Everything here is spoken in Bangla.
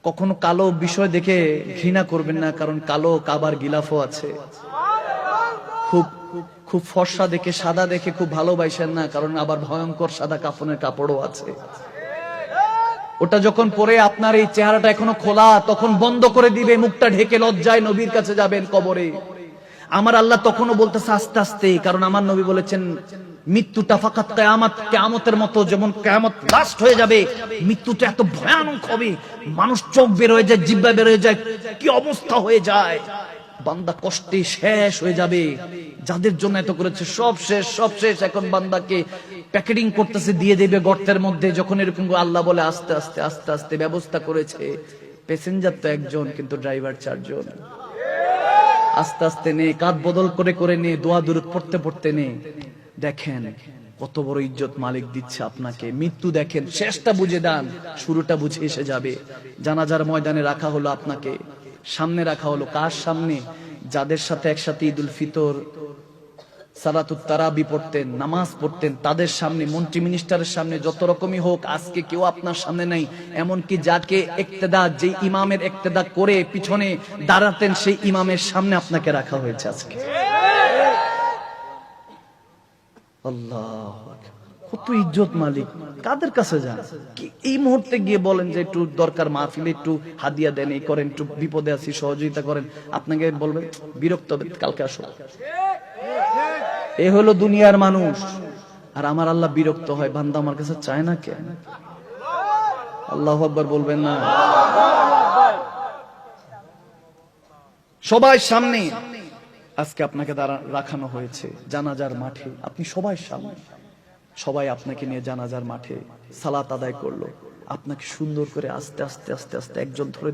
কখনো কালো বিষয় দেখে ঘৃণা করবেন না, কারণ কালো কাবার গিলাফও আছে। খুব খুব ফর্সা দেখে, সাদা দেখে খুব ভালোবাসেন না, কারণ আবার ভয়ঙ্কর সাদা কাফনের কাপড়ও আছে। ওটা যখন পরে আপনার এই চেহারাটা এখনো খোলা, তখন বন্ধ করে দিবে, মুখটা ঢেকে লজ্জায় নবীর কাছে যাবেন কবরে। আমার আল্লাহ তখনও বলতেছে আস্তে আস্তে, কারণ আমার নবী বলেছেন মৃত্যুটা ফাকাত কিয়ামত, কিয়ামতের মতো যেমন কিয়ামত লাস্ট হয়ে যাবে, মৃত্যুটা এত ভয়ানক হবে, মানুষ চোখ বের হয়ে যায়, জিহ্বা বের হয়ে যায়, কি অবস্থা হয়ে যায়, বান্দা কষ্টে শেষ হয়ে যাবে। যাদের জন্য এত করেছে সব শেষ, সব শেষ। এখন বান্দাকে প্যাকেটিং করতেছে, দিয়ে দেবে গর্তের মধ্যে। যখন এরকম আল্লাহ বলে আস্তে আস্তে আস্তে আস্তে ব্যবস্থা করেছে, প্যাসেঞ্জার তো একজন কিন্তু ড্রাইভার 4 জন। আস্তে আস্তে নে, কাঁধ বদল করে করে নে, দোয়া দুরূদ পড়তে পড়তে নে। দেখেন কত বড় ইজ্জত মালিক দিচ্ছে আপনাকে। মৃত্যু দেখেন, শেষটা বুঝে দেন, শুরুটা বুঝে এসে যাবে। জানাজার ময়দানে রাখা হলো আপনাকে, সামনে রাখা হলো কার সামনে? যাদের সাথে একসাথে ঈদুল ফিতর, সালাতুত তারাবি পড়তেন, নামাজ পড়তেন, তাদের সামনে, মন্ত্রী মিনিস্টারের সামনে, যত রকমই হোক, আজকে কেউ আপনার সামনে নাই। এমনকি যাকে ইক্তেদা, যে ইমামের ইক্তেদা করে পিছনে দাঁড়াতেন, সেই ইমামের সামনে আপনাকে রাখা হয়েছে আজকে। আল্লাহ, কত ইজ্জত মালিক। কাদের কাছে যান? এই মুহূর্তে গিয়ে বলেন যে একটু দরকার, মাহফিলে একটু হাদিয়া দেন, এই করেন, একটু বিপদে আছি সহযোগিতা করেন, আপনাকে বলবেন বিরক্ত হবে, কালকে আসো। এ হলো দুনিয়ার মানুষ। আর আমার আল্লাহ বিরক্ত হয়, বান্দা আমার কাছে চায় না কেন? আল্লাহু আকবার বলবেন না? সবাই সামনে আজকে আপনাকে রাখানো হয়েছে জানাজার মাঠে, আপনি সবাই সামনে, সবাই আপনাকে নিয়ে জানাজার মাঠে সালাত আদায় করলো। আপনাকে সুন্দর করে আস্তে আস্তে আস্তে আস্তে একজন ধরে